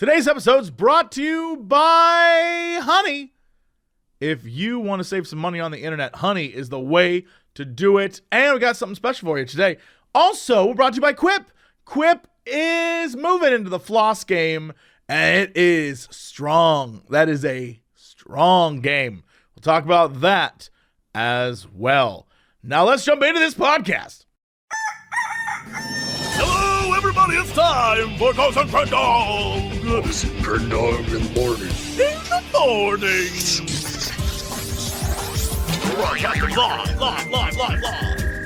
Today's episode is brought to you by Honey. If you want to save some money on the internet, Honey is the way to do it. And we got something special for you today. Also, we're brought to you by Quip. Quip is moving into the floss game, and it is strong. That is a strong game. We'll talk about that as well. Now let's jump into this podcast. Hello, everybody, it's time for Ghost and Crendor. This is Crendor in the morning. In the morning. Broadcasting live.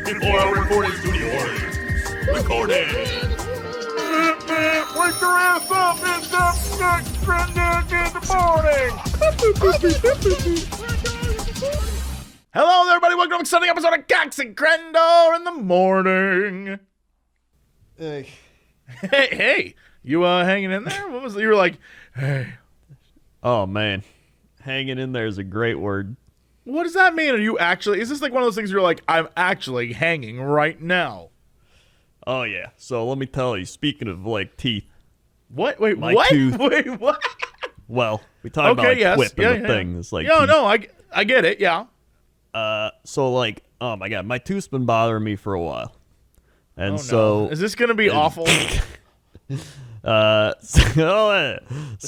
In 4-hour recording studios. Recording. Wake your ass up, it's the next Crendor in the morning. Hello there, everybody. Welcome to an exciting episode of Cox and Crendor in the morning. Hey. Hey, you hanging in there? What was it? You were like, hey. Oh, man. Hanging in there is a great word. What does that mean? Are you actually, is this like one of those things where you're like, I'm actually hanging right now? Oh, yeah. So let me tell you, speaking of, like, teeth. What? Wait, My what? tooth. Wait, what? Well, we talk about, like, yes. Quip Yeah, and the thing. It's like, no, I get it, yeah. So, like, oh, my God. My tooth's been bothering me for a while. And no. Is this going to be awful? So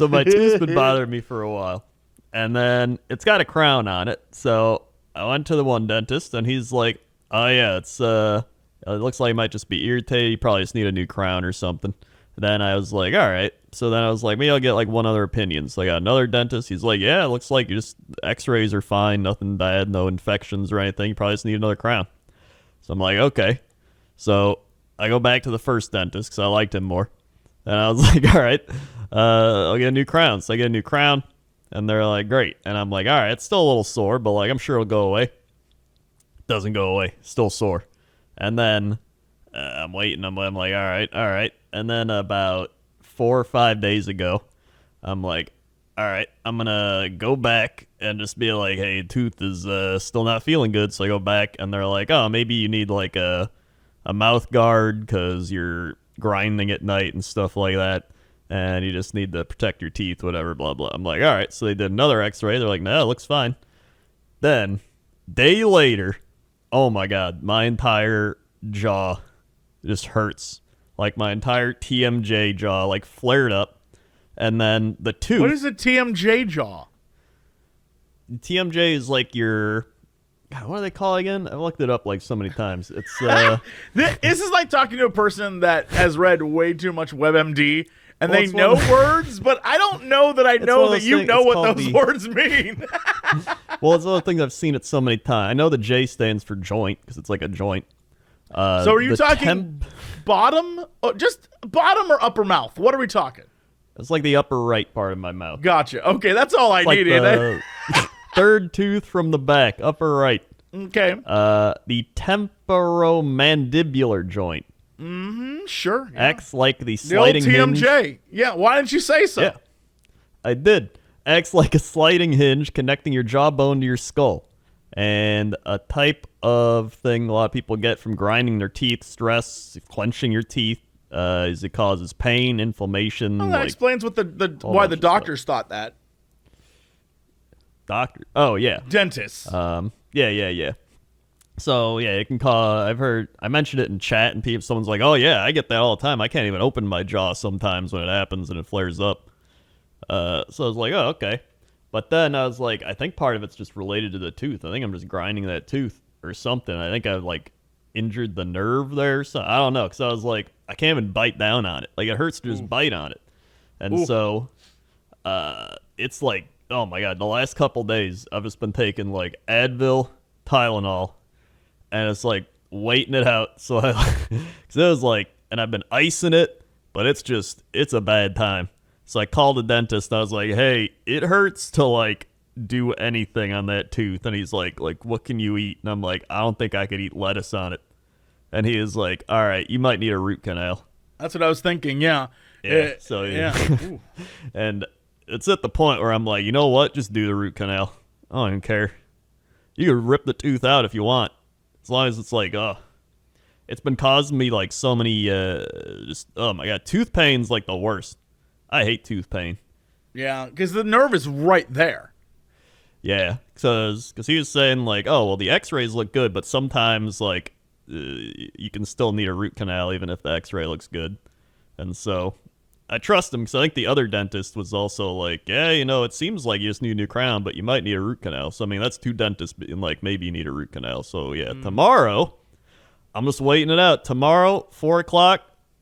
my tooth's been bothering me for a while. And then it's got a crown on it. So I went to the one dentist, and he's like, oh, yeah, it looks like it might just be irritated. You probably just need a new crown or something. Then I was like, all right. So then I was like, maybe I'll get like one other opinion. So I got another dentist. He's like, yeah, it looks like you just x-rays are fine. Nothing bad, no infections or anything. You probably just need another crown. So I'm like, okay. So I go back to the first dentist because I liked him more. And I was like, all right, I'll get a new crown. So I get a new crown, and they're like, great. And I'm like, all right, it's still a little sore, but like I'm sure it'll go away. Doesn't go away. Still sore. And then I'm waiting. I'm like, all right. And then about 4 or 5 days ago, I'm like, all right, I'm going to go back and just be like, hey, tooth is still not feeling good. So I go back, and they're like, oh, maybe you need like a mouth guard because you're grinding at night and stuff like that, and you just need to protect your teeth, whatever, blah, blah. I'm like, all right. So they did another x-ray. They're like, no, it looks fine. Then, day later, oh, my God, my entire jaw just hurts. Like, my entire TMJ jaw, like, flared up. And then the tooth... What is a TMJ jaw? TMJ is like your... God, what do they call it again? I've looked it up like so many times. It's This is like talking to a person that has read way too much WebMD, and they know words, but I don't know that I know that you know what those words mean. Well, it's one of the things I've seen it so many times. I know the J stands for joint because it's like a joint. So are you talking bottom? Oh, just bottom or upper mouth? What are we talking? It's like the upper right part of my mouth. Gotcha. Okay, that's all I like needed. The third tooth from the back, upper right. Okay. The temporomandibular joint. Mm-hmm. Sure. Yeah. Acts like the sliding the old TMJ. hinge. Yeah. Why didn't you say so? Yeah, I did. Acts like a sliding hinge connecting your jawbone to your skull. And a type of thing a lot of people get from grinding their teeth, stress, clenching your teeth, is it causes pain, inflammation. Well, that explains what why the doctors thought that. Doctor. Oh, yeah. Dentists. Yeah. So, yeah, it can cause... I mentioned it in chat, and someone's like, oh, yeah, I get that all the time. I can't even open my jaw sometimes when it happens and it flares up. So I was like, oh, okay. But then I was like, I think part of it's just related to the tooth. I think I'm just grinding that tooth or something. I think I've, like, injured the nerve there. So I don't know, because I was like, I can't even bite down on it. Like, it hurts to just bite on it. And so it's like, oh, my God, the last couple days, I've just been taking, like, Advil, Tylenol, and it's, like, waiting it out. So because it was, like, and I've been icing it, but it's a bad time. So I called the dentist, and I was like, hey, it hurts to, like, do anything on that tooth. And he's like, what can you eat? And I'm like, I don't think I could eat lettuce on it. And he is like, all right, you might need a root canal. That's what I was thinking, yeah. Yeah, so, yeah. And it's at the point where I'm like, you know what? Just do the root canal. I don't even care. You can rip the tooth out if you want. As long as it's like, it's been causing me like so many, oh my God, tooth pain's like the worst. I hate tooth pain. Yeah, because the nerve is right there. Yeah, because he was saying like, oh well, the X-rays look good, but sometimes like you can still need a root canal even if the X-ray looks good, and so I trust him because I think the other dentist was also like, yeah, it seems like you just need a new crown, but you might need a root canal. So I mean, that's two dentists being like, maybe you need a root canal. So yeah, tomorrow I'm just waiting it out. Tomorrow, 4:00,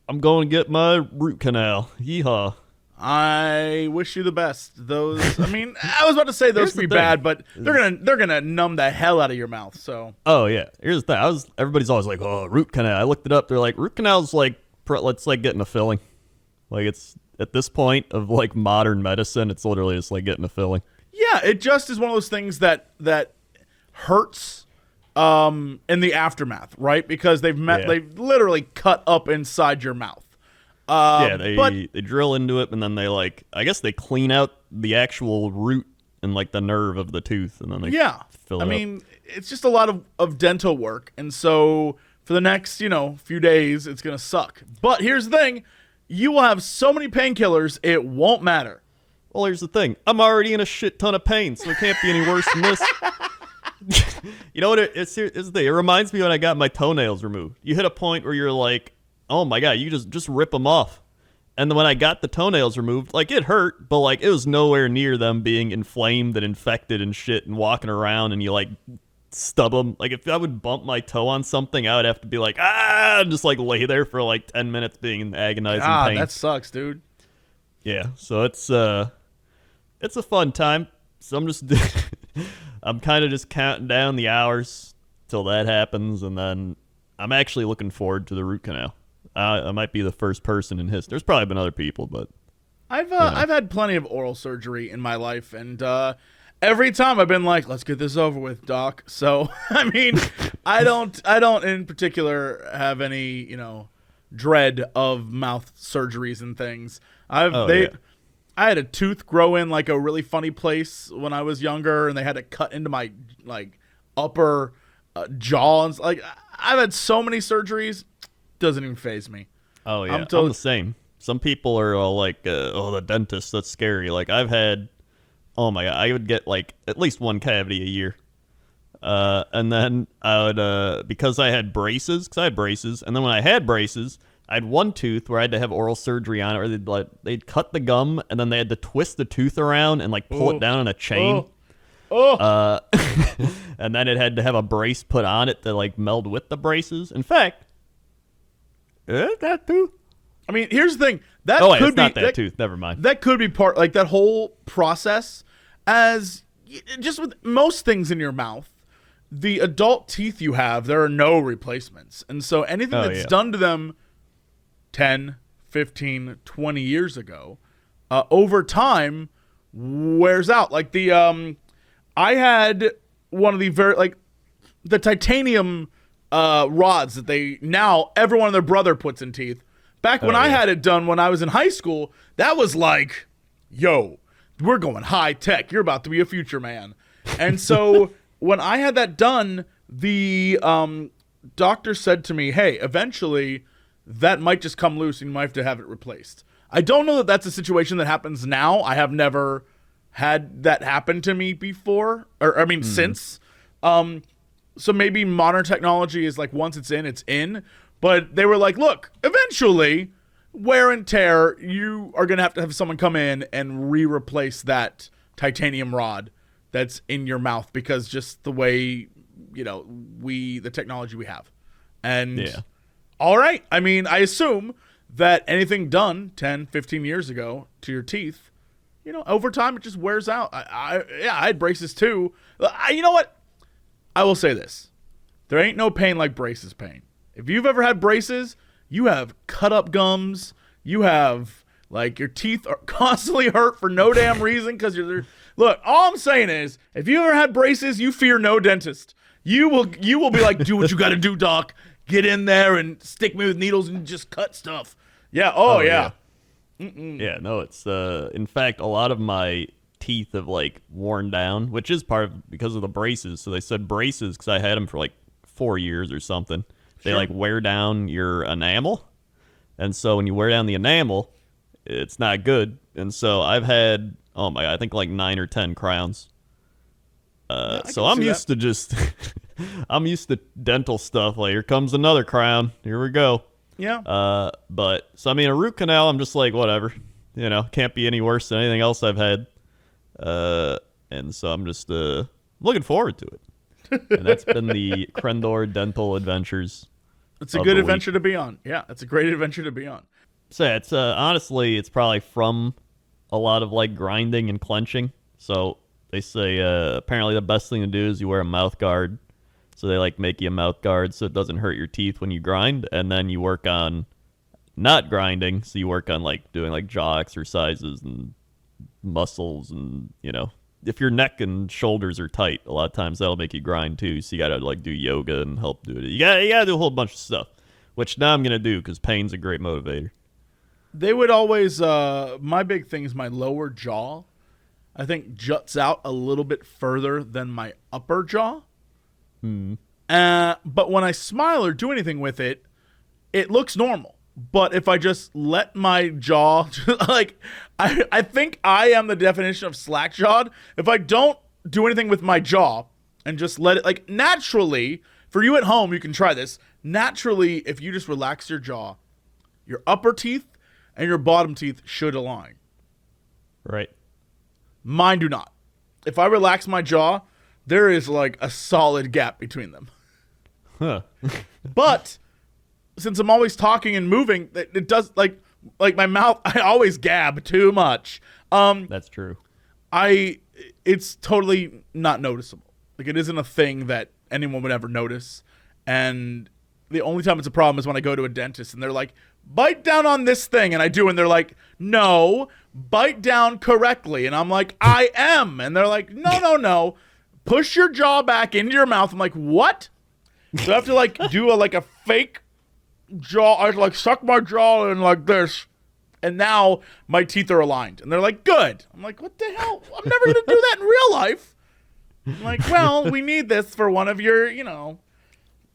I'm going to get my root canal. Yeehaw. I wish you the best. Those, I mean, I was about to say those could be bad, but they're gonna numb the hell out of your mouth. So. Oh yeah, here's the thing. Everybody's always like, oh, root canal. I looked it up. They're like, root canal's like, it's like getting a filling. Like it's at this point of like modern medicine, it's literally just like getting a filling. Yeah, it just is one of those things that hurts in the aftermath, right? Because they've literally cut up inside your mouth. They drill into it and then they I guess they clean out the actual root and like the nerve of the tooth and then they fill it up. I mean, it's just a lot of dental work, and so for the next few days it's gonna suck. But here's the thing: you will have so many painkillers it won't matter. Well, here's the thing: I'm already in a shit ton of pain, so it can't be any worse than this. You know what? It's the thing. It reminds me when I got my toenails removed. You hit a point where you're like, oh my god, you just rip them off. And then when I got the toenails removed, like it hurt, but like it was nowhere near them being inflamed and infected and shit and walking around and you like stub them. Like if I would bump my toe on something, I would have to be like, and just like lay there for like 10 minutes being in agonizing pain. That sucks, dude. Yeah, so it's a fun time. So I'm kind of just counting down the hours till that happens, and then I'm actually looking forward to the root canal. I might be the first person in history. There's probably been other people, but I've had plenty of oral surgery in my life, and every time I've been like, let's get this over with, doc. So I mean, I don't in particular have any dread of mouth surgeries and things. I had a tooth grow in like a really funny place when I was younger, and they had to cut into my like upper jaw. And like I've had so many surgeries. Doesn't even faze me. Oh yeah, I'm the same. Some people are all like, "Oh, the dentist, that's scary." Like I've had, oh my god, I would get like at least one cavity a year, and then I would because I had braces, and then when I had braces, I had one tooth where I had to have oral surgery on it, where they'd cut the gum and then they had to twist the tooth around and like pull it down on a chain. And then it had to have a brace put on it to like meld with the braces. In fact. That tooth? I mean, here's the thing. It's not that tooth. Never mind. That could be part, like that whole process, as just with most things in your mouth, the adult teeth you have, there are no replacements. And so anything that's done to them 10, 15, 20 years ago, over time, wears out. Like I had one of the the titanium rods that now everyone and their brother puts in teeth. Back when I had it done when I was in high school, that was like, yo, we're going high tech. You're about to be a future man. And so when I had that done, the doctor said to me, hey, eventually that might just come loose and you might have to have it replaced. I don't know that that's a situation that happens now. I have never had that happen to me before, since. So maybe modern technology is like once it's in. But they were like, look, eventually, wear and tear, you are going to have someone come in and replace that titanium rod that's in your mouth because just the way, the technology we have. And all right. I mean, I assume that anything done 10, 15 years ago to your teeth, over time it just wears out. I had braces too. You know what? I will say this. There ain't no pain like braces pain. If you've ever had braces, you have cut up gums. You have, like, your teeth are constantly hurt for no damn reason because you're there. Look, all I'm saying is, if you ever had braces, you fear no dentist. You will be like, do what you got to do, doc. Get in there and stick me with needles and just cut stuff. Yeah. Oh yeah. Yeah, no, it's, in fact, a lot of my teeth have like worn down, which is because of the braces. So they said braces because I had them for like 4 years or something. They like wear down your enamel, and so when you wear down the enamel, it's not good. And so I've had, oh my God, I think like 9 or 10 crowns. So I'm used to just, I'm used to dental stuff. Like, here comes another crown. Here we go. Yeah. But, so I mean, a root canal, I'm just like, whatever. You know, can't be any worse than anything else I've had. And so I'm just looking forward to it. And that's been the Crendor Dental Adventures. It's a good adventure to be on. Yeah, it's a great adventure to be on. So yeah, it's honestly, it's probably from a lot of like grinding and clenching. So they say apparently the best thing to do is you wear a mouth guard. So they like make you a mouth guard so it doesn't hurt your teeth when you grind, and then you work on not grinding. So you work on like doing like jaw exercises and muscles, and you know, if your neck and shoulders are tight, a lot of times that'll make you grind too. So you gotta like do yoga and help do it. You gotta do a whole bunch of stuff, which now I'm gonna do because pain's a great motivator. They would always, my big thing is my lower jaw, I think juts out a little bit further than my upper jaw. But when I smile or do anything with it, it looks normal. But if I just let my jaw, like, I think I am the definition of slack-jawed. If I don't do anything with my jaw and just let it, like, naturally, for you at home, you can try this. Naturally, if you just relax your jaw, your upper teeth and your bottom teeth should align. Right. Mine do not. If I relax my jaw, there is like a solid gap between them. Huh. But since I'm always talking and moving, it does like my mouth, I always gab too much. That's true. It's totally not noticeable. Like, it isn't a thing that anyone would ever notice. And the only time it's a problem is when I go to a dentist and they're like, bite down on this thing. And I do. And they're like, no, bite down correctly. And I'm like, I am. And they're like, no. Push your jaw back into your mouth. I'm like, what? So I have to like do a fake jaw. I like suck my jaw in like this. And now my teeth are aligned. And they're like, good. I'm like, what the hell? I'm never going to do that in real life. I'm like, well, we need this for one of your,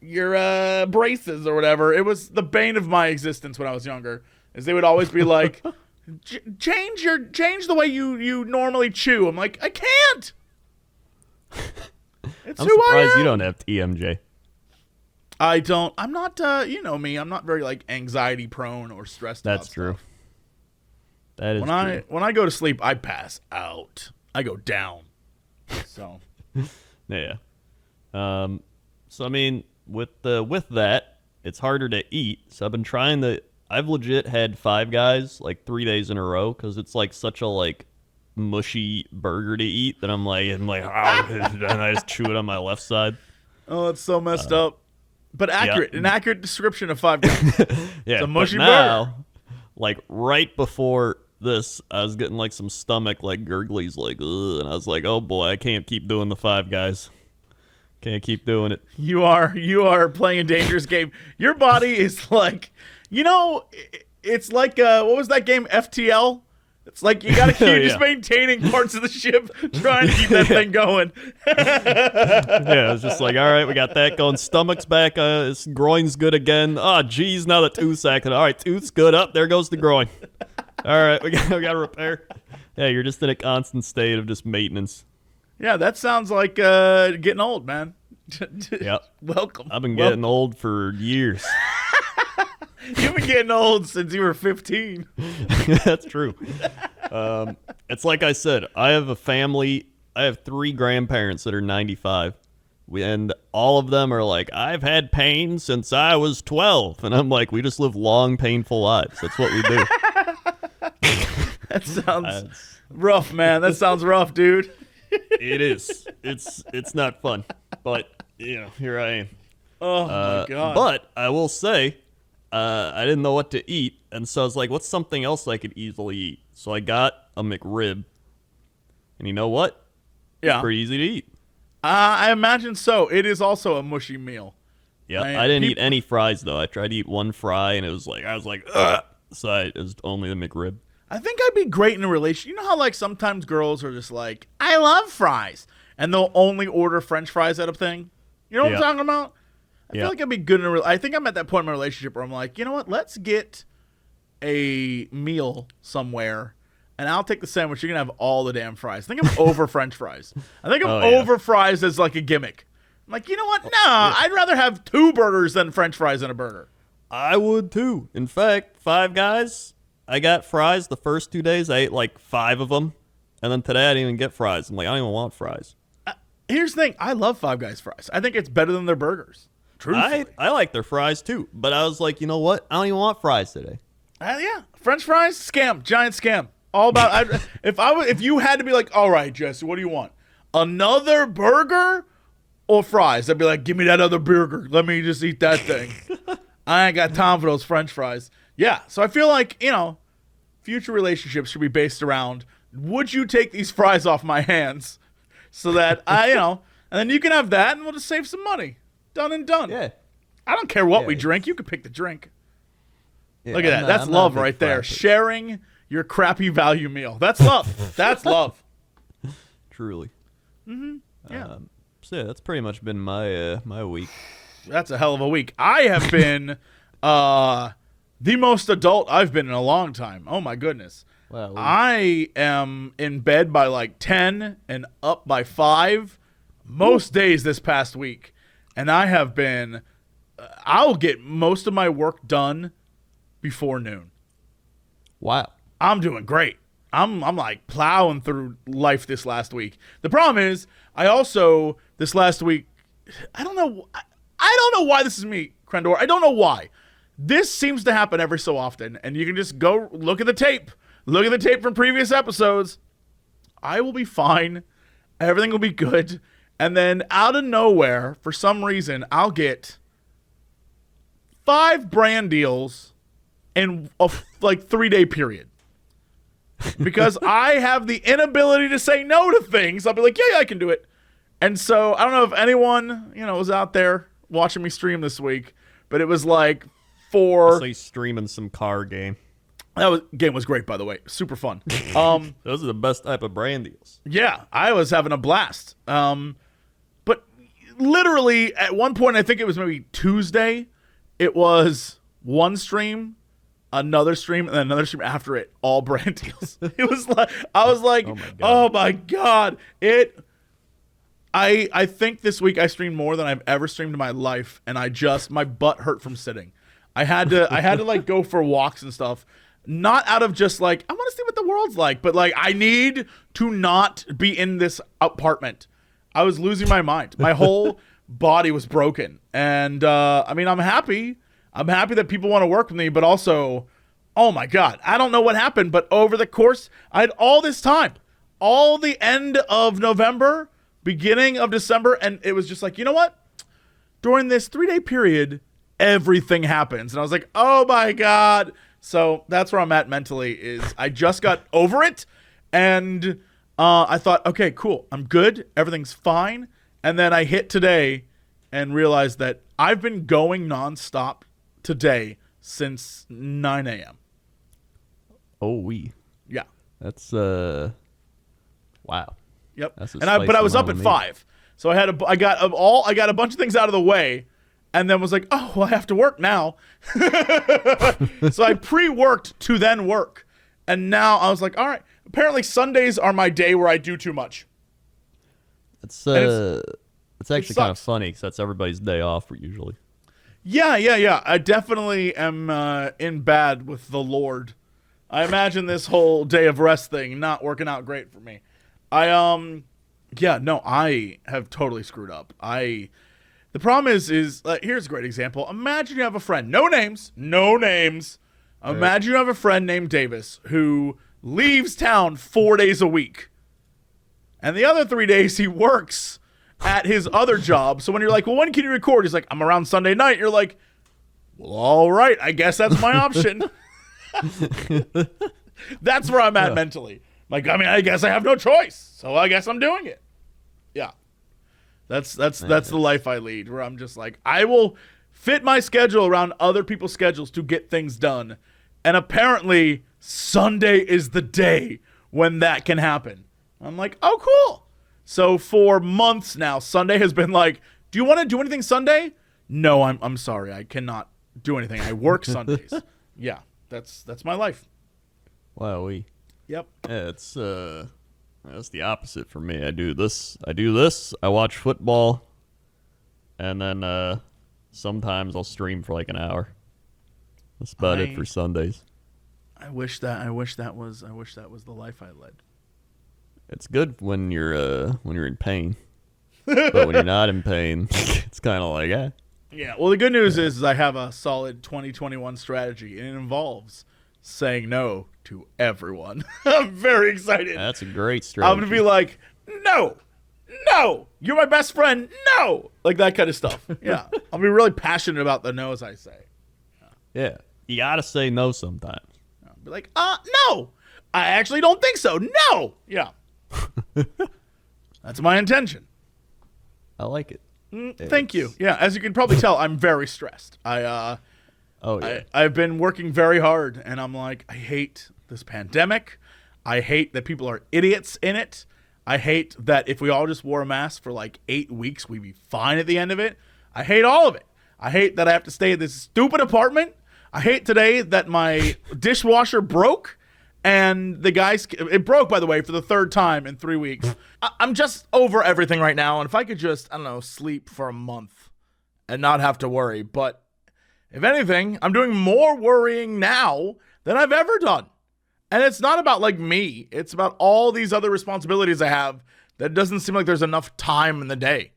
your braces or whatever. It was the bane of my existence when I was younger, is they would always be like, change the way you normally chew. I'm like, I can't. It's I'm who I surprised am. you don't have TMJ. I don't. I'm not. You know me. I'm not very like anxiety prone or stressed. That's about true. Stuff. That is true. When I go to sleep, I pass out. I go down. So. Yeah. So I mean, with that, it's harder to eat. So I've been trying to. I've legit had Five Guys like 3 days in a row because it's like such a like mushy burger to eat that I'm like, and I just chew it on my left side. Oh, it's so messed up. But accurate. Yeah. An accurate description of Five Guys. Yeah. It's a mushy now, burger. Like right before this, I was getting like some stomach like gurglies, like, ugh, and I was like, oh boy, I can't keep doing the Five Guys. Can't keep doing it. You are playing a dangerous game. Your body is like, it's like what was that game, FTL? It's like you gotta keep just maintaining parts of the ship, trying to keep that thing going. Yeah, it's just like, all right, we got that going. Stomach's back. Groin's good again. Oh, geez, now the tooth's acting. All right, tooth's good. Up there goes the groin. All right, we got to repair. Yeah, you're just in a constant state of just maintenance. Yeah, that sounds like getting old, man. Yep. Welcome. I've been getting old for years. You've been getting old since you were 15. That's true. It's like I said, I have a family. I have 3 grandparents that are 95. And all of them are like, I've had pain since I was 12. And I'm like, we just live long, painful lives. That's what we do. That sounds rough, man. That sounds rough, dude. It is. It's not fun. But, here I am. Oh, my God. But I will say, I didn't know what to eat. And so I was like, what's something else I could easily eat? So I got a McRib. And you know what? Yeah. It's pretty easy to eat. I imagine so. It is also a mushy meal. Yeah, I didn't eat any fries, though. I tried to eat one fry, and I was like, ugh. So it was only the McRib. I think I'd be great in a relationship. You know how, like, sometimes girls are just like, I love fries. And they'll only order French fries out of thing? You know what I'm talking about? I feel like I'd be good in I think I'm at that point in my relationship where I'm like, you know what? Let's get a meal somewhere, and I'll take the sandwich. You can have all the damn fries. I think I'm over French fries. I think I'm over fries as like a gimmick. I'm like, you know what? Nah, I'd rather have 2 burgers than French fries in a burger. I would too. In fact, Five Guys, I got fries the first 2 days. I ate like 5 of them. And then today I didn't even get fries. I'm like, I don't even want fries. Here's the thing. I love Five Guys fries. I think it's better than their burgers. Truthfully. I like their fries too. But I was like, you know what? I don't even want fries today. Yeah. French fries, scam. Giant scam. All about if you had to be like, all right, Jesse, what do you want? Another burger or fries? I'd be like, give me that other burger. Let me just eat that thing. I ain't got time for those French fries. Yeah. So I feel like, future relationships should be based around, would you take these fries off my hands so that and then you can have that and we'll just save some money. Done and done. Yeah. I don't care what we drink. You can pick the drink. Yeah, Look at that. That's love right there. Sharing your crappy value meal. That's love. That's love. Truly. Mm-hmm. Yeah. So yeah, that's pretty much been my week. That's a hell of a week. I have been the most adult I've been in a long time. Oh my goodness. Wow. I am in bed by like 10 and up by 5 most days this past week. And I have been I'll get most of my work done before noon. Wow. I'm doing great. I'm like plowing through life this last week. The problem is I also this last week I don't know why this is me, Crendor. I don't know why. This seems to happen every so often, and you can just go look at the tape. Look at the tape from previous episodes. I will be fine. Everything will be good. And then out of nowhere, for some reason, I'll get 5 brand deals in a 3-day period. Because I have the inability to say no to things. I'll be like, yeah, I can do it. And so I don't know if anyone, was out there watching me stream this week, but it was like streaming some car game. Game was great, by the way. Super fun. Those are the best type of brand deals. Yeah, I was having a blast. But literally at one point, I think it was maybe Tuesday, it was one stream, another stream, and then another stream after it, all brand deals. It was like I was like, oh my god, I think this week I streamed more than I've ever streamed in my life, and my butt hurt from sitting. I had to like go for walks and stuff. Not out of just like, I want to see what the world's like, but like, I need to not be in this apartment. I was losing my mind. My whole body was broken. And, I'm happy. I'm happy that people want to work with me, but also, oh my God, I don't know what happened, but over the course, I had all this time, all the end of November, beginning of December, and it was just like, you know what? During this 3-day period, everything happens. And I was like, oh my God. So that's where I'm at mentally is I just got over it. And I thought, okay, cool. I'm good. Everything's fine. And then I hit today and realized that I've been going nonstop today since 9 a.m. Oh, yeah. That's wow. Yep. But I was up at 5. So I got a bunch of things out of the way. And then was like, oh, well, I have to work now. So I pre-worked to then work. And now I was like, all right. Apparently Sundays are my day where I do too much. It's actually kind of funny because that's everybody's day off usually. Yeah. I definitely am in bad with the Lord. I imagine this whole day of rest thing not working out great for me. I have totally screwed up. The problem is here's a great example. Imagine you have a friend, no names. Imagine you have a friend named Davis who leaves town 4 days a week. And the other 3 days he works at his other job. So when you're like, well, when can you record? He's like, I'm around Sunday night. You're like, well, all right, I guess that's my option. That's where I'm at mentally. Like, I guess I have no choice. So I guess I'm doing it. Yeah. That's the life I lead, where I'm just like, I will fit my schedule around other people's schedules to get things done. And apparently Sunday is the day when that can happen. I'm like, oh, cool. So for months now, Sunday has been like, do you want to do anything Sunday? No, I'm sorry. I cannot do anything. I work Sundays. Yeah. That's my life. Wow, Yep. yeah, it's that's the opposite for me. I do this. I watch football, and then sometimes I'll stream for like an hour. That's about it for Sundays. I wish that was the life I led. It's good when you're in pain, but when you're not in pain, it's kind of like Yeah. Well, the good news is I have a solid 2021 strategy, and it involves saying no to everyone. I'm very excited. That's a great strategy. I'm gonna be like, no, you're my best friend, no, like that kind of stuff. Yeah, I'll be really passionate about the no's I say. Yeah, you gotta say no sometimes. I'll be like, no, I actually don't think so. No, yeah, that's my intention. I like it. Thank you. Yeah, as you can probably tell, I'm very stressed. I've been working very hard, and I'm like, I hate this pandemic. I hate that people are idiots in it. I hate that if we all just wore a mask for like 8 weeks, we'd be fine at the end of it. I hate all of it. I hate that I have to stay in this stupid apartment. I hate today that my dishwasher broke, and it broke, by the way, for the 3rd time in 3 weeks. I'm just over everything right now, and if I could just, I don't know, sleep for a month and not have to worry. But if anything, I'm doing more worrying now than I've ever done. And it's not about like me. It's about all these other responsibilities I have that doesn't seem like there's enough time in the day.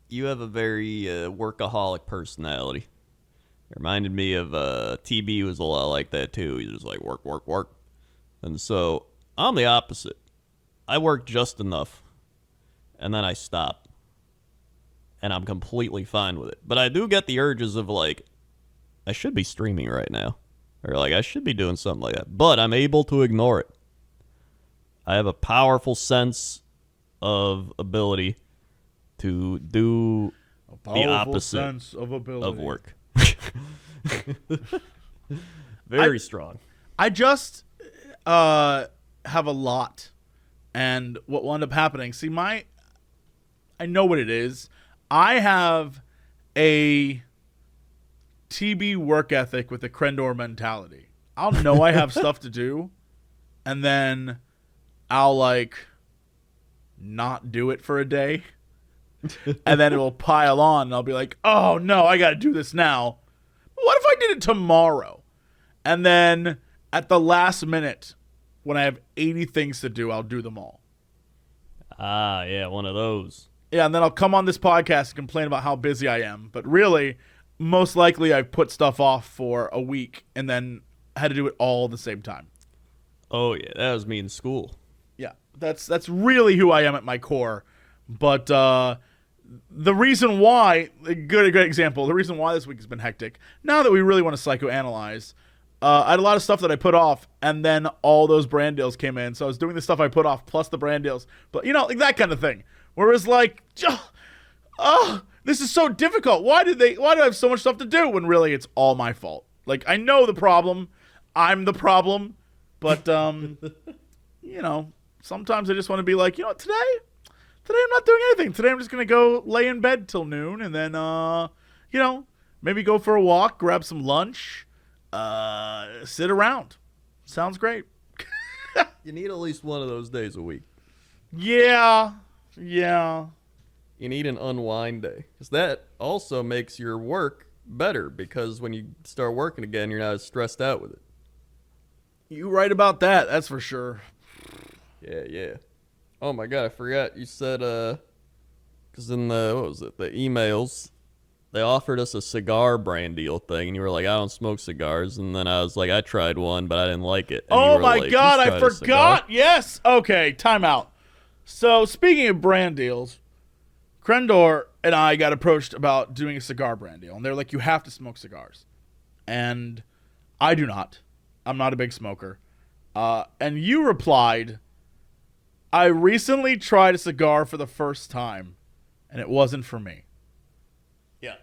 You have a very workaholic personality. It reminded me of TB was a lot like that too. He's just like work, work, work. And so I'm the opposite. I work just enough, and then I stop. And I'm completely fine with it. But I do get the urges of like, I should be streaming right now. Or like, I should be doing something like that. But I'm able to ignore it. I have a powerful sense of ability to do the opposite of work. Very strong. I just have a lot. And what will end up happening, I know what it is. I have a TB work ethic with the Crendor mentality. I'll know I have stuff to do, and then I'll like not do it for a day, and then it will pile on, and I'll be like, oh no, I gotta do this now. But what if I did it tomorrow? And then at the last minute, when I have 80 things to do, I'll do them all. Ah, yeah, one of those. Yeah, and then I'll come on this podcast and complain about how busy I am. But really, most likely I've put stuff off for a week and then had to do it all at the same time. Oh, yeah, that was me in school. Yeah, that's really who I am at my core. But the reason why, a good example, the reason why this week has been hectic, now that we really want to psychoanalyze, I had a lot of stuff that I put off, and then all those brand deals came in. So I was doing the stuff I put off plus the brand deals. But, like that kind of thing. Whereas like, this is so difficult. Why do I have so much stuff to do when really it's all my fault? Like, I know the problem. I'm the problem. But, sometimes I just want to be like, today I'm not doing anything. Today I'm just going to go lay in bed till noon and then, maybe go for a walk, grab some lunch, sit around. Sounds great. You need at least one of those days a week. Yeah. You need an unwind day. Because that also makes your work better. Because when you start working again, you're not as stressed out with it. You right about that. That's for sure. Yeah. Oh my God, I forgot. You said, because in the emails, they offered us a cigar brand deal thing. And you were like, I don't smoke cigars. And then I was like, I tried one, but I didn't like it. And oh my God, I forgot. Yes. Okay, time out. So, speaking of brand deals, Crendor and I got approached about doing a cigar brand deal. And they're like, you have to smoke cigars. And I do not. I'm not a big smoker. And you replied, I recently tried a cigar for the first time, and it wasn't for me. Yeah.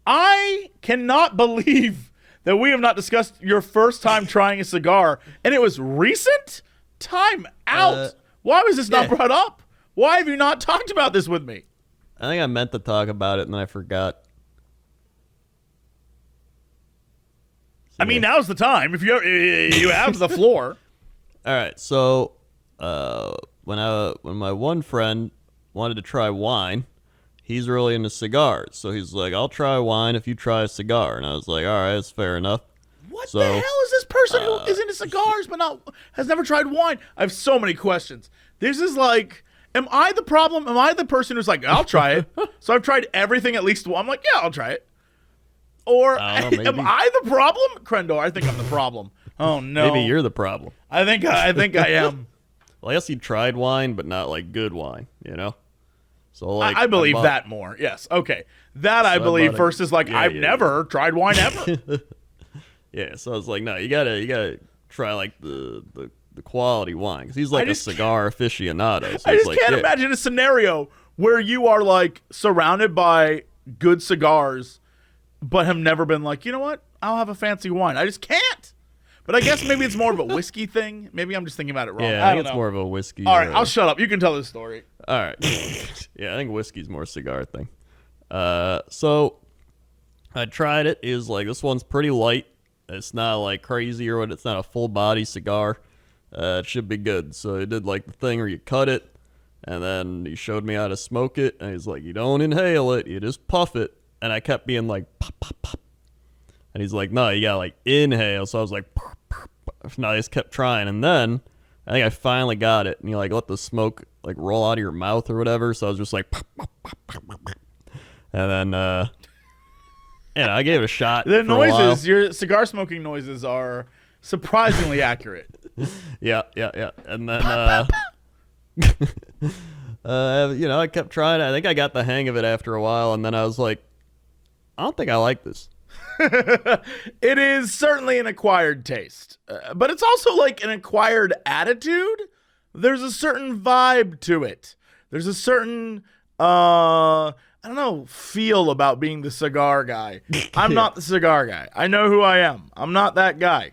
I cannot believe that we have not discussed your first time trying a cigar, and it was recent? Time out. Why was this not brought up? Why have you not talked about this with me? I think I meant to talk about it and then I forgot. I mean, now's the time. If you have the floor. All right, so when my one friend wanted to try wine, he's really into cigars. So he's like, I'll try wine if you try a cigar. And I was like, all right, that's fair enough. What the hell is this person who is into cigars but has never tried wine? I have so many questions. This is like, am I the problem? Am I the person who's like, I'll try it? So I've tried everything at least once. I'm like, yeah, I'll try it. Or am I the problem? Crendor, I think I'm the problem. Oh, no. Maybe you're the problem. I think I am. Well, I guess he tried wine, but not like good wine, you know? So like I believe that more. Yes. Okay. That I believe first is like, I've never tried wine ever. Yeah, so I was like, no, you gotta try like the quality wine, because he's like a cigar aficionado. So I just can't imagine a scenario where you are like surrounded by good cigars, but have never been like, you know what? I'll have a fancy wine. I just can't. But I guess maybe it's more of a whiskey thing. Maybe I'm just thinking about it wrong. Yeah, I think it's more of a whiskey. All right, I'll shut up. You can tell this story. All right. Yeah, I think whiskey's more a cigar thing. So I tried it. It was like, this one's pretty light. It's not like crazy or what. It's not a full body cigar. It should be good. So he did like the thing where you cut it, and then he showed me how to smoke it. And he's like, you don't inhale it, you just puff it. And I kept being like, pop, pop, pop. And he's like, no, you gotta like inhale. So I was like, pop, pop, pop. No, I just kept trying. And then I think I finally got it. And you like let the smoke like roll out of your mouth or whatever. So I was just like, pop, pop, pop, pop, pop. And then yeah, I gave it a shot. The noises, your cigar smoking noises are surprisingly accurate. Yeah. And then, I kept trying. I think I got the hang of it after a while, and then I was like, I don't think I like this. It is certainly an acquired taste, but it's also like an acquired attitude. There's a certain vibe to it. There's a certain, I don't know, feel about being the cigar guy. I'm not the cigar guy. I know who I am. I'm not that guy.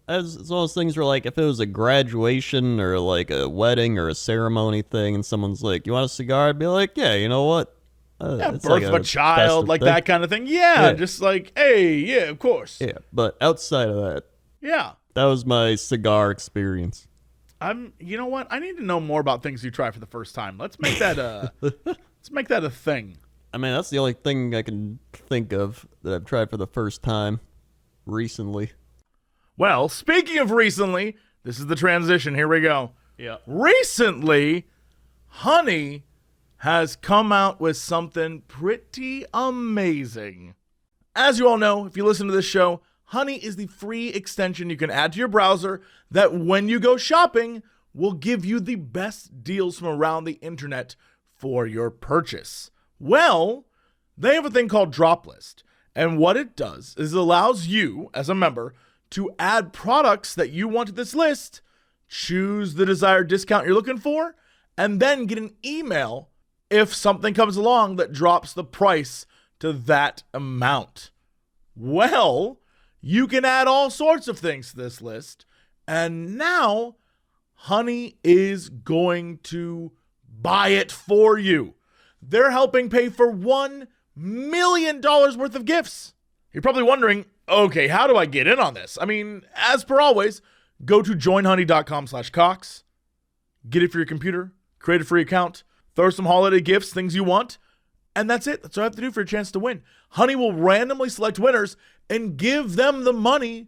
It's one of those things where, like, if it was a graduation or, like, a wedding or a ceremony thing and someone's like, you want a cigar? I'd be like, yeah, you know what? Birth like of a child, like thing. That kind of thing. Yeah, just like, hey, yeah, of course. Yeah, but outside of that, yeah, that was my cigar experience. You know what? I need to know more about things you try for the first time. Let's make that a thing. I mean, that's the only thing I can think of that I've tried for the first time recently. Well, speaking of recently, this is the transition. Here we go. Yeah. Recently, Honey has come out with something pretty amazing. As you all know, if you listen to this show, Honey is the free extension you can add to your browser that when you go shopping will give you the best deals from around the internet for your purchase. Well, they have a thing called Drop List, and what it does is it allows you, as a member, to add products that you want to this list, choose the desired discount you're looking for, and then get an email if something comes along that drops the price to that amount. Well, you can add all sorts of things to this list, and now Honey is going to buy it for you. They're helping pay for $1 million worth of gifts. You're probably wondering, okay, how do I get in on this? I mean, as per always, go to joinhoney.com/Cox, get it for your computer, create a free account, throw some holiday gifts, things you want, and that's it. That's all I have to do for a chance to win. Honey will randomly select winners and give them the money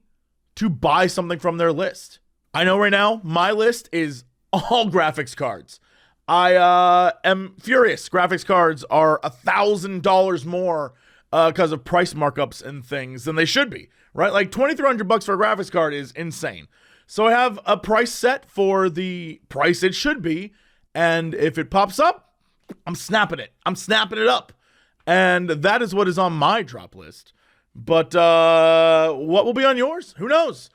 to buy something from their list. I know right now, my list is all graphics cards. I am furious. Graphics cards are $1,000 more because of price markups and things than they should be, right? Like $2,300 for a graphics card is insane. So I have a price set for the price it should be, and if it pops up, I'm snapping it. I'm snapping it up. And that is what is on my drop list. But what will be on yours? Who knows?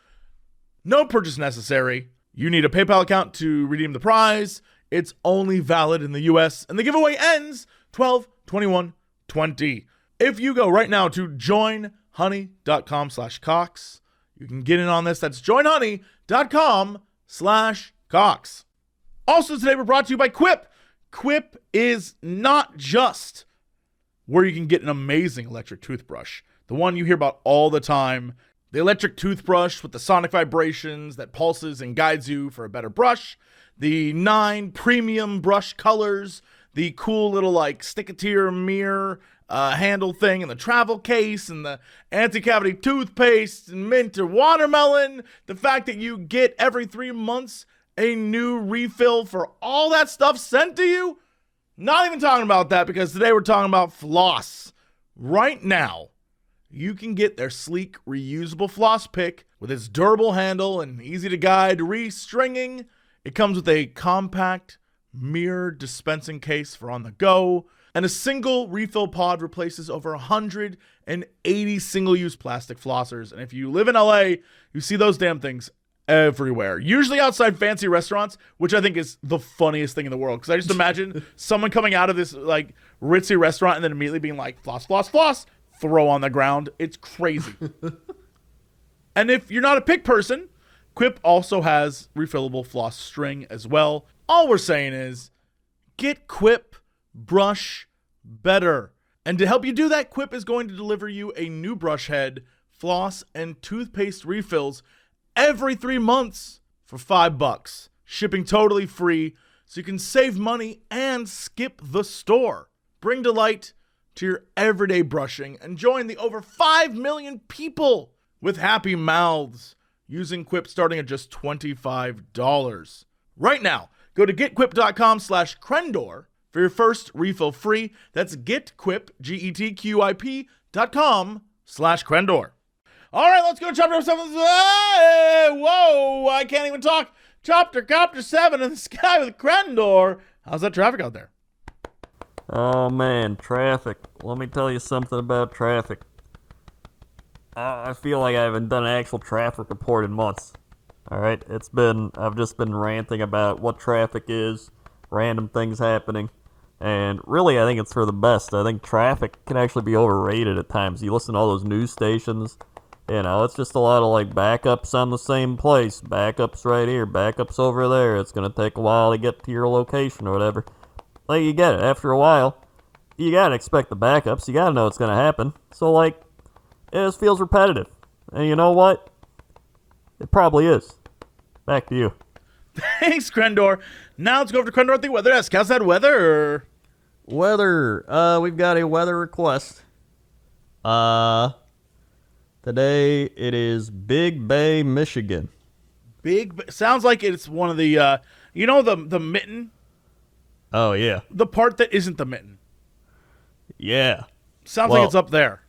No purchase necessary. You need a PayPal account to redeem the prize. It's only valid in the US, and the giveaway ends 12/21/20. If you go right now to joinhoney.com/Cox, you can get in on this. That's joinhoney.com/Cox. Also today, we're brought to you by Quip. Quip is not just where you can get an amazing electric toothbrush, the one you hear about all the time. The electric toothbrush with the sonic vibrations that pulses and guides you for a better brush. The 9 premium brush colors. The cool little like stick-it-to-your mirror handle thing, and the travel case, and the anti-cavity toothpaste, and mint or watermelon. The fact that you get every 3 months a new refill for all that stuff sent to you. Not even talking about that, because today we're talking about floss. Right now, you can get their sleek, reusable floss pick with its durable handle and easy-to-guide restringing. It comes with a compact mirror dispensing case for on the go, and a single refill pod replaces over 180 single-use plastic flossers. And if you live in LA, you see those damn things everywhere, usually outside fancy restaurants, which I think is the funniest thing in the world, because I just imagine someone coming out of this like ritzy restaurant and then immediately being like, floss, floss, floss, throw on the ground. It's crazy. And if you're not a pick person, Quip also has refillable floss string as well. All we're saying is, get Quip, brush better. And to help you do that, Quip is going to deliver you a new brush head, floss, and toothpaste refills every 3 months for $5. Shipping totally free, so you can save money and skip the store. Bring delight to your everyday brushing and join the over 5 million people with happy mouths using Quip starting at just $25. Right now, go to getquip.com/Crendor for your first refill free. That's getquip, GETQIP.com/Crendor. All right, let's go to chapter 7. Whoa, I can't even talk. Chapter 7 in the sky with Crendor. How's that traffic out there? Oh man, traffic. Let me tell you something about traffic. I feel like I haven't done an actual traffic report in months. Alright, I've just been ranting about what traffic is, random things happening, and really I think it's for the best. I think traffic can actually be overrated at times. You listen to all those news stations, it's just a lot of like backups on the same place, backups right here, backups over there, it's gonna take a while to get to your location or whatever. Like, you get it, after a while, you gotta expect the backups, you gotta know what's gonna happen, so like, it just feels repetitive, and you know what? It probably is. Back to you. Thanks, Crendor. Now let's go over to Crendor at the weather desk. How's that weather? Weather. We've got a weather request. Today it is Big Bay, Michigan. Sounds like it's one of the, the mitten? Oh, yeah. The part that isn't the mitten. Yeah. Sounds like it's up there.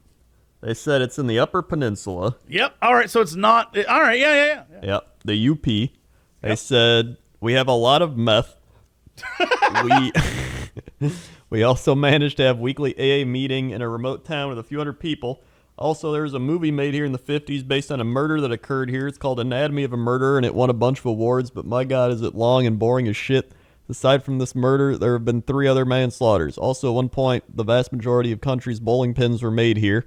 They said it's in the Upper Peninsula. Yep. All right. So it's not. All right. Yeah. Yep. The UP. They said we have a lot of meth. we also managed to have weekly AA meeting in a remote town with a few hundred people. Also, there was a movie made here in the 50s based on a murder that occurred here. It's called Anatomy of a Murder, and it won a bunch of awards, but my God, is it long and boring as shit. Aside from this murder, there have been 3 other manslaughters. Also, at one point, the vast majority of countries' bowling pins were made here.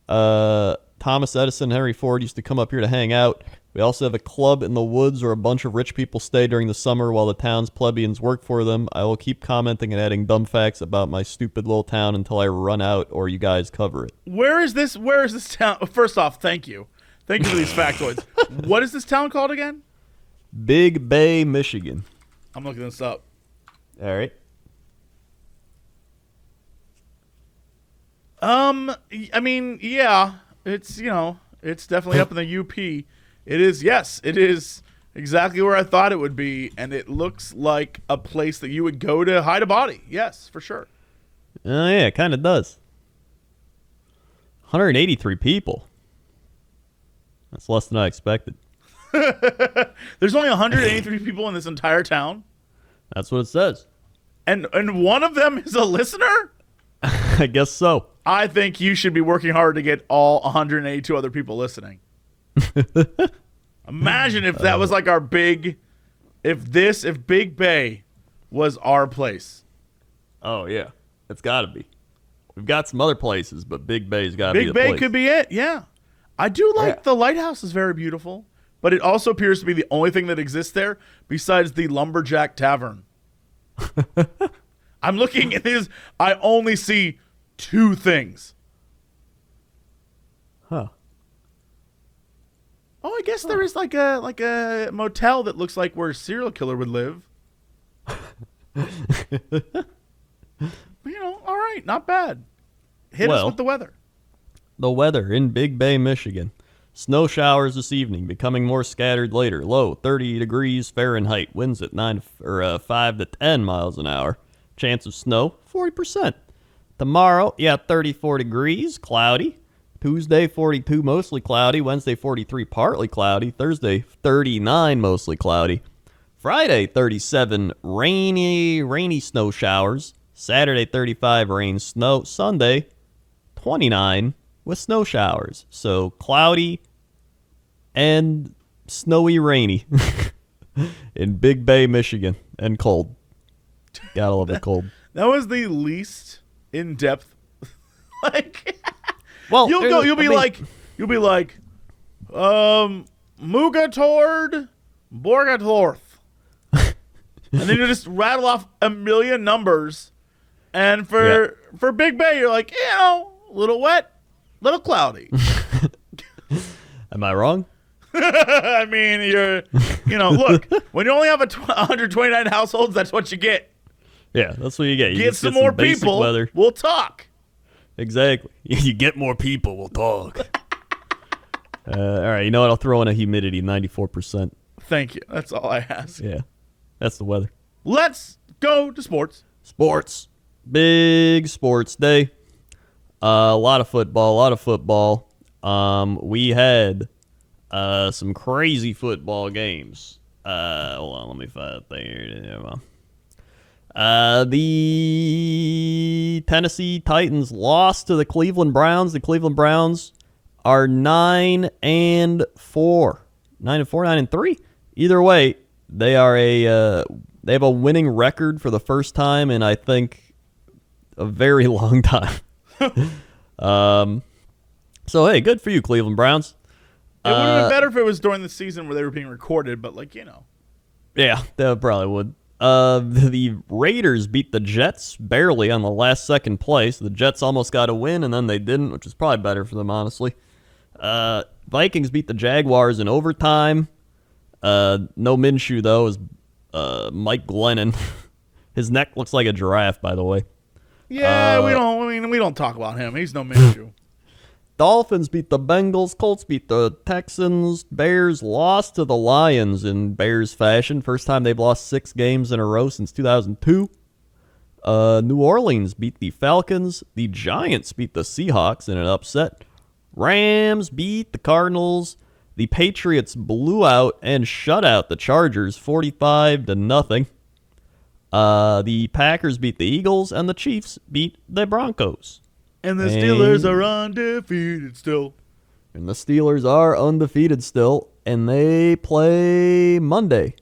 Thomas Edison and Henry Ford used to come up here to hang out. We also have a club in the woods where a bunch of rich people stay during the summer while the town's plebeians work for them. I will keep commenting and adding dumb facts about my stupid little town until I run out or you guys cover it. Where is this town? First off, thank you. Thank you for these factoids. What is this town called again? Big Bay, Michigan. I'm looking this up. All right. I mean, yeah, it's definitely up in the UP. It is exactly where I thought it would be, and it looks like a place that you would go to hide a body. Yes, for sure. Yeah, it kind of does. 183 people. That's less than I expected. There's only 183 people in this entire town. That's what it says. And one of them is a listener? I guess so. I think you should be working hard to get all 182 other people listening. Imagine if that was like our big, if Big Bay was our place. Oh, yeah. It's got to be. We've got some other places, but Big Bay's got to be the Big Bay place. could be it, yeah. I do like the lighthouse is very beautiful, but it also appears to be the only thing that exists there besides the Lumberjack Tavern. I'm looking at this. I only see 2 things. Huh. Oh, I guess there is like a motel that looks like where a serial killer would live. All right, not bad. Hit us with the weather. The weather in Big Bay, Michigan. Snow showers this evening, becoming more scattered later. Low 30 degrees Fahrenheit. Winds at 5 to 10 miles an hour. Chance of snow 40%. Tomorrow, 34 degrees, cloudy. Tuesday 42, mostly cloudy. Wednesday 43, partly cloudy. Thursday 39, mostly cloudy. Friday 37, rainy snow showers. Saturday 35, rain, snow. Sunday 29 with snow showers. So cloudy and snowy, rainy in Big Bay, Michigan, and cold. Gotta love it cold. That was the least in depth. Well, you'll be like, Mugatord, Borgatorth. And then you just rattle off a million numbers. And for Big Bay, you're like, a little wet, little cloudy. Am I wrong? I mean, look, when you only have 129 households, that's what you get. Yeah, that's what you get. You get some more people, weather. We'll talk. Exactly. You get more people, we'll talk. All right, you know what? I'll throw in a humidity, 94%. Thank you. That's all I ask. Yeah, that's the weather. Let's go to sports. Sports. Big sports day. A lot of football. We had some crazy football games. Hold on, let me find it there. The Tennessee Titans lost to the Cleveland Browns. The Cleveland Browns are 9-4. 9-3. Either way, they have a winning record for the first time in, I think, a very long time. So hey, good for you, Cleveland Browns. It would have been better if it was during the season where they were being recorded, but Yeah, that probably would. The Raiders beat the Jets barely on the last second play, so the Jets almost got a win, and then they didn't, which is probably better for them, honestly. Vikings beat the Jaguars in overtime. No Minshew, though, is Mike Glennon. His neck looks like a giraffe, by the way. Yeah, we don't talk about him. He's no Minshew. Dolphins beat the Bengals. Colts beat the Texans. Bears lost to the Lions in Bears fashion. First time they've lost 6 games in a row since 2002. New Orleans beat the Falcons. The Giants beat the Seahawks in an upset. Rams beat the Cardinals. The Patriots blew out and shut out the Chargers 45-0. The Packers beat the Eagles, and the Chiefs beat the Broncos. And the Steelers are undefeated still. And the Steelers are undefeated still, and they play Monday.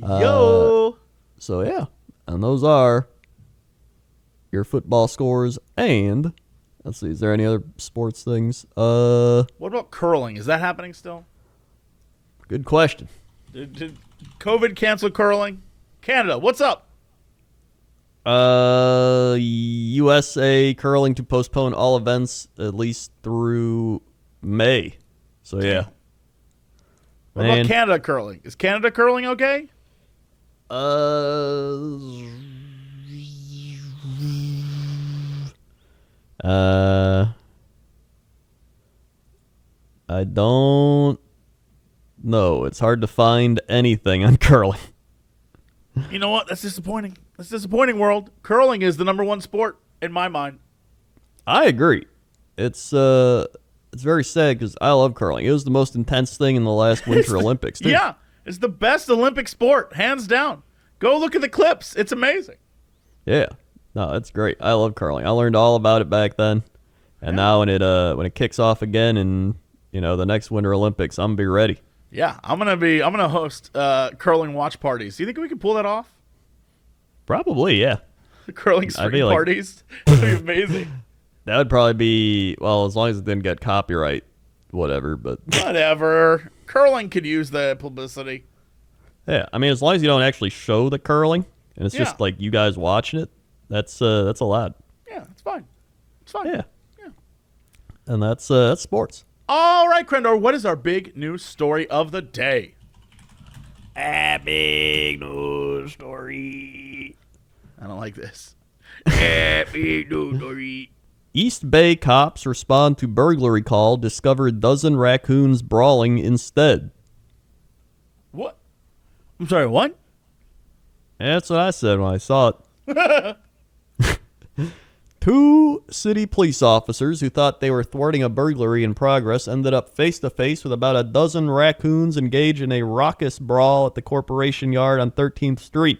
Yo! So, yeah. And those are your football scores. And, let's see, is there any other sports things? What about curling? Is that happening still? Good question. Did COVID cancel curling? Canada, what's up? USA curling to postpone all events at least through May. So, yeah. What about Canada curling? Is Canada curling okay? I don't know. It's hard to find anything on curling. You know what? That's disappointing. That's disappointing, world. Curling is the #1 sport in my mind. I agree. It's very sad because I love curling. It was the most intense thing in the last Winter Olympics, too. Yeah, it's the best Olympic sport, hands down. Go look at the clips. It's amazing. Yeah. No, it's great. I love curling. I learned all about it back then. And now when it kicks off again in, the next Winter Olympics, I'm going to be ready. Yeah, I'm gonna host curling watch parties. Do you think we can pull that off? Probably, yeah. Curling stream parties. That'd be amazing. That would probably be, well, as long as it didn't get copyright, whatever. But whatever. Curling could use the publicity. Yeah, I mean, as long as you don't actually show the curling, and it's just like you guys watching it, that's allowed. Yeah, it's fine. It's fine. Yeah. And that's sports. All right, Crendor, what is our big news story of the day? A big news story. I don't like this. Big news story. East Bay cops respond to burglary call, discover dozen raccoons brawling instead. What? I'm sorry, what? That's what I said when I saw it. 2 city police officers who thought they were thwarting a burglary in progress ended up face-to-face with about a dozen raccoons engaged in a raucous brawl at the Corporation Yard on 13th Street.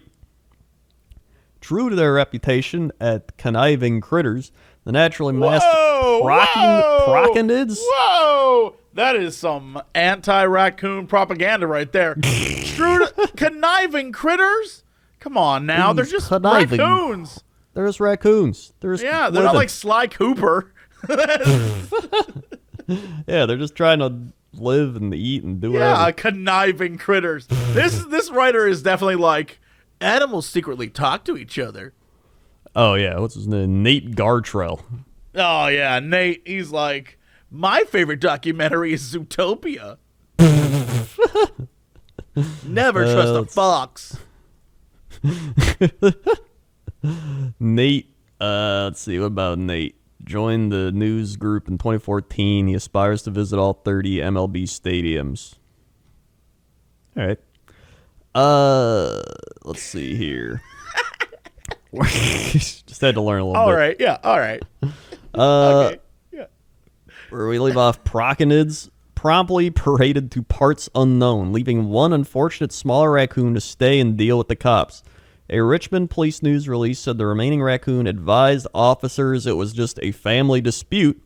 True to their reputation at conniving critters, the naturally masked proconids. Whoa! That is some anti-raccoon propaganda right there. True to conniving critters? Come on now, they're just conniving raccoons. There's raccoons. There's Yeah, they're not living. like Sly Cooper. Yeah, they're just trying to live and eat and do Yeah, whatever. conniving critters. This writer is definitely like, animals secretly talk to each other. Oh yeah, what's his name? Nate Gartrell. Oh yeah, Nate. He's like, my favorite documentary is Zootopia. Never trust a fox. Nate, let's see, what about Nate? Joined the news group in 2014. He aspires to visit all 30 MLB stadiums. All right. Let's see here. Just had to learn a little All bit. right, yeah, all right. Okay, yeah. Where we leave off, proconids promptly paraded to parts unknown, leaving one unfortunate smaller raccoon to stay and deal with the cops. A Richmond police news release said the remaining raccoon advised officers it was just a family dispute,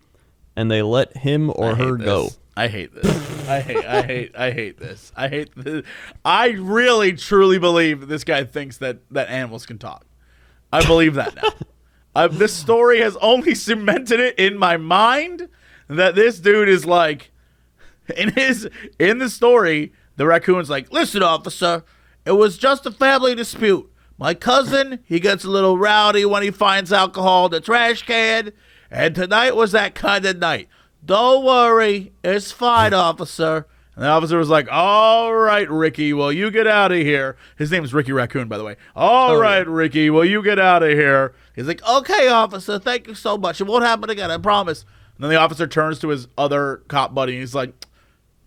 and they let him or her go. I hate this. I hate this. I hate this. I really, truly believe that this guy thinks that animals can talk. I believe that now. This story has only cemented it in my mind that this dude is like, in the story, the raccoon's like, listen, officer, it was just a family dispute. My cousin, he gets a little rowdy when he finds alcohol in the trash can, and tonight was that kind of night. Don't worry, it's fine, officer. And the officer was like, all right, Ricky, well, you get out of here. His name is Ricky Raccoon, by the way. All right, Ricky, well, you get out of here. He's like, okay, officer, thank you so much. It won't happen again, I promise. And then the officer turns to his other cop buddy, and he's like,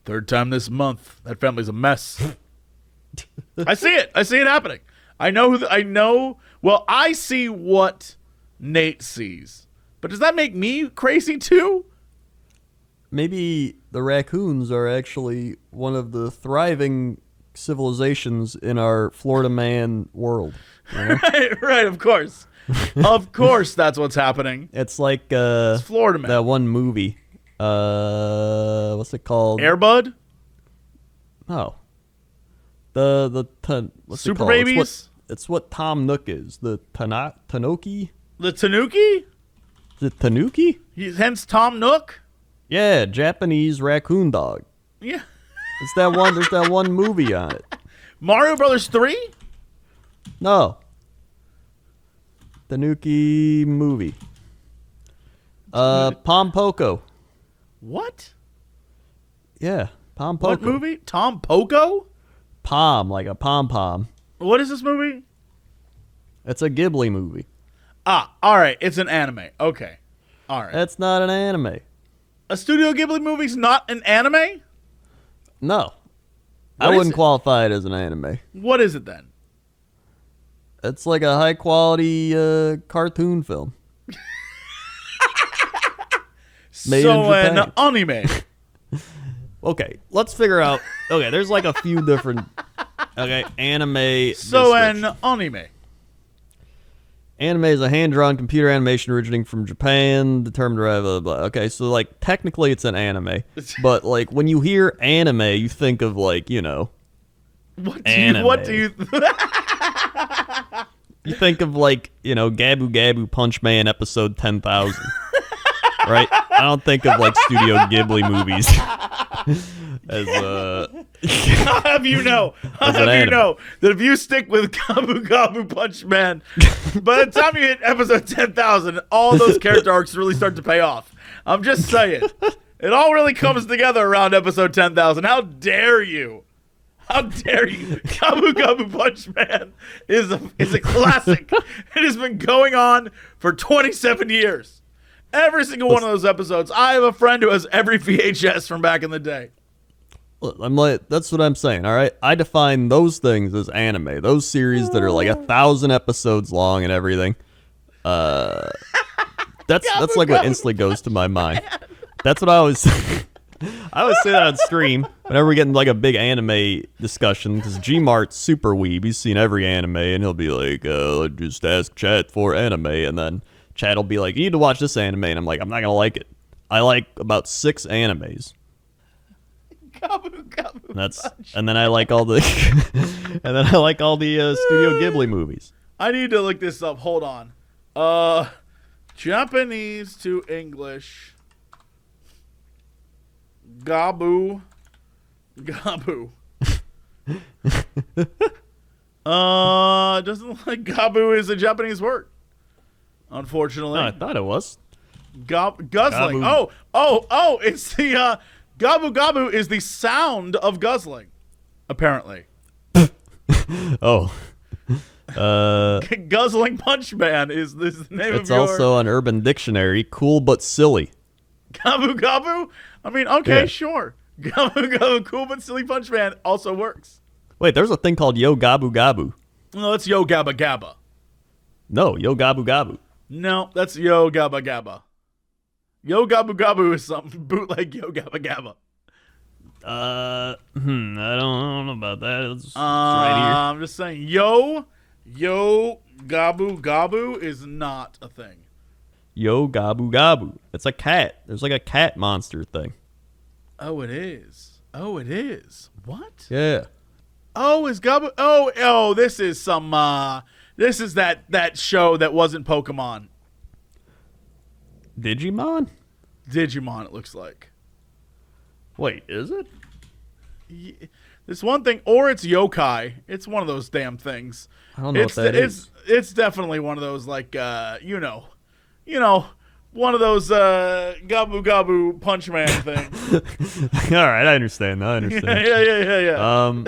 third time this month, that family's a mess. I see it. I see it happening. I know. Well, I see what Nate sees. But does that make me crazy too? Maybe the raccoons are actually one of the thriving civilizations in our Florida man world. You know? Right, of course. Of course that's what's happening. It's like It's Florida man. that one movie. What's it called? Air Bud? Oh. What's Super it called? Babies? It's what Tom Nook is. The Tanuki? The Tanuki? Is it Tanuki? Hence Tom Nook? Yeah, Japanese raccoon dog. Yeah. It's that one. There's that one movie on it. Mario Brothers 3? No. Tanuki movie. Pompoko. What? Yeah, Pompoko. What movie? Tom Poco? Pom, like a pom-pom. What is this movie? It's a Ghibli movie. Ah, all right. It's an anime. Okay. All right. That's not an anime. A Studio Ghibli movie's not an anime? No. What I is wouldn't it? qualify it as an anime. What is it then? It's like a high-quality cartoon film. Made So in Japan. an anime. Okay, let's figure out. Okay, there's like a few different. Okay, anime. So description. an anime. Anime is a hand-drawn computer animation originating from Japan, determined to blah, blah, blah. Okay, so like technically it's an anime, but like when you hear anime, you think of like What Anime. do you you think of like Gabu Gabu Punch Man episode 10,000, right? I don't think of like Studio Ghibli movies as How have you know? How As an have you anime. know that if you stick with Gabu Gabu Punch Man, by the time you hit episode 10,000, all those character arcs really start to pay off. I'm just saying. It all really comes together around episode 10,000. How dare you? How dare you? Gabu Gabu Punch Man is a classic. It has been going on for 27 years. Every single one of those episodes. I have a friend who has every VHS from back in the day. I'm like, that's what I'm saying, all right? I define those things as anime. Those series that are like 1,000 episodes long and everything. That's like what instantly goes to my mind. That's what I always say. I always say that on stream whenever we get in like a big anime discussion, because Gmart's super weeb. He's seen every anime, and he'll be like, just ask chat for anime, and then chat will be like, you need to watch this anime, and I'm like, I'm not gonna like it. I like about 6 animes. Gabu Gabu. And then I like all the Studio Ghibli movies. I need to look this up. Hold on. Japanese to English. Gabu. Gabu. Doesn't look like Gabu is a Japanese word. Unfortunately. No, I thought it was. Guzzling. Gabu. Oh, it's the Gabu Gabu is the sound of guzzling. Apparently. Oh. Guzzling Punch Man is the name of It's your... also an Urban Dictionary. Cool but silly. Gabu Gabu? I mean, okay, Yeah. sure. Gabu Gabu, cool but silly Punch Man also works. Wait, there's a thing called Yo Gabu Gabu. No, that's Yo Gabba Gabba. No, Yo Gabu Gabu. No, that's Yo Gabba Gabba. Yo Gabu Gabu is something bootleg Yo Gabba Gabba. I don't know about that. It's right here. I'm just saying, Yo Gabu Gabu is not a thing. Yo Gabu Gabu. It's a cat. There's like a cat monster thing. Oh, it is. What? Yeah. Oh, is Gabu? Oh, this is some. This is that show that wasn't Pokemon. Digimon? Digimon, it looks like. Wait, is it? This one thing, or it's yokai. It's one of those damn things. I don't know what that is. It's definitely one of those, like, you know, one of those Gabu Gabu Punch Man things. All right, I understand. Yeah.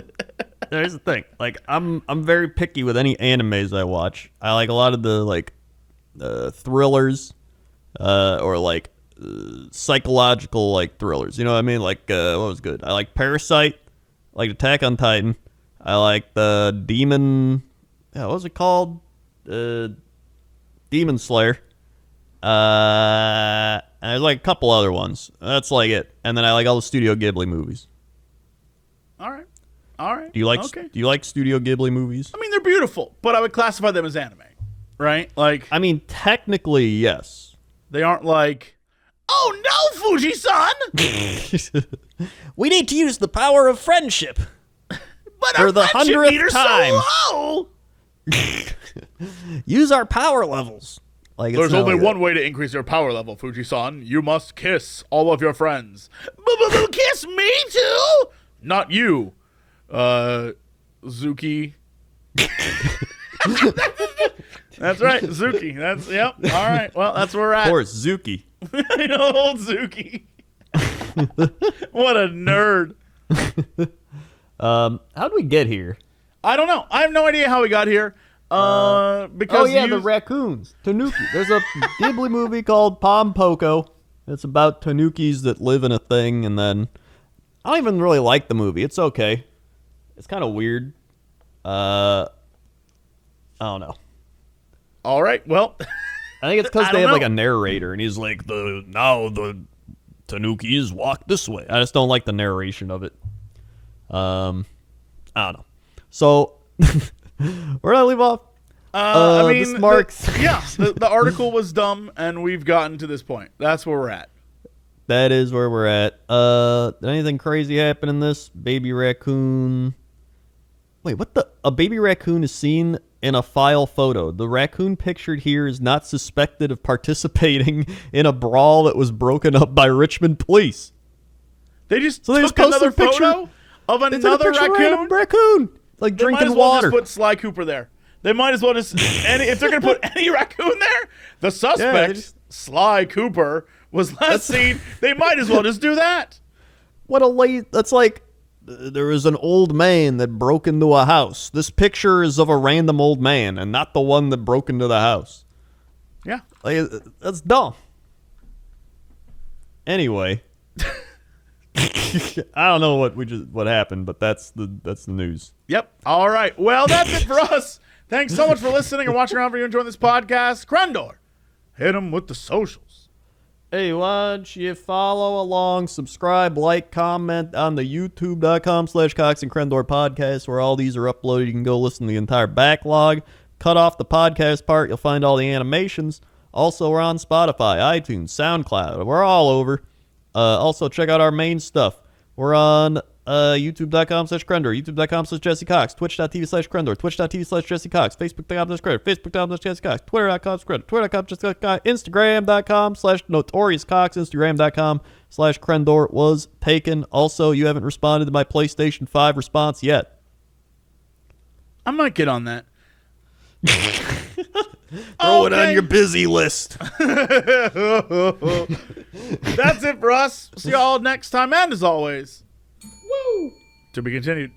There's the thing. Like, I'm very picky with any animes I watch. I like a lot of the like thrillers, or like psychological like thrillers. You know what I mean? Like, what was good? I like Parasite. I like Attack on Titan. I like the Demon. What was it called? Demon Slayer. And there's like a couple other ones. That's like it. And then I like all the Studio Ghibli movies. All right. Do you like Okay. Do you like Studio Ghibli movies? I mean, they're beautiful, but I would classify them as anime, right? Like, I mean, technically, yes. they aren't like, oh no, Fuji-san, We need to use the power of friendship but for our the friendship 100th meter's time. so low. Use our power levels. Like, it's There's not only like one way to increase your power level, Fuji-san. You must kiss all of your friends. Kiss me too? Not you, Zuki. That's right, Zuki. Yep. All right. Well, that's where we're at. Of course, Zuki. Old Zuki. What a nerd. How'd we get here? I don't know. I have no idea how we got here. Because the raccoons. Tanuki. There's a Ghibli movie called Pom Poko. It's about tanukis that live in a thing, and then I don't even really like the movie. It's okay. It's kind of weird. I don't know. All right. Well, I think it's because I they don't have like know. a narrator, and he's like, now the tanukis walk this way. I just don't like the narration of it. I don't know. So, where did I leave off? I mean, this marks. the article was dumb, and we've gotten to this point. That's where we're at. That is where we're at. Did anything crazy happen in this? Baby raccoon. Wait, what the? A baby raccoon is seen in a file photo. The raccoon pictured here is not suspected of participating in a brawl that was broken up by Richmond police. They just So they took just posted another a picture- photo of They took a another picture of a raccoon. random raccoon. Like They might drinking as well water. just put Sly Cooper there. They might as well just if they're gonna put any raccoon there, the suspect just- Sly Cooper was last seen, they might as well just do that. What a late. That's like there was an old man that broke into a house. This picture is of a random old man and not the one that broke into the house. Yeah. Like, that's dumb. Anyway, I don't know what happened, but that's the news. Yep. All right. Well, that's it for us. Thanks so much for listening and watching around. For you enjoying this podcast, Crendor, hit him with the socials. Hey, why don't you follow along, subscribe, like, comment on the youtube.com/Cox and Crendor podcast, where all these are uploaded. You can go listen to the entire backlog. Cut off the podcast part. You'll find all the animations. Also, we're on Spotify, iTunes, SoundCloud. We're all over. Also, check out our main stuff. We're on youtube.com/Crendor, youtube.com/Jesse Cox, twitch.tv/Crendor, twitch.tv/Jesse Cox, facebook.com/Crendor, facebook.com/Jesse Cox, twitter.com/Crendor, twitter.com/Jesse Cox, instagram.com/Notorious Cox, instagram.com/Crendor was taken. Also, you haven't responded to my PlayStation 5 response yet. I might get on that. Throw it on your busy list. That's it for us. See y'all next time. And as always, woo, to be continued.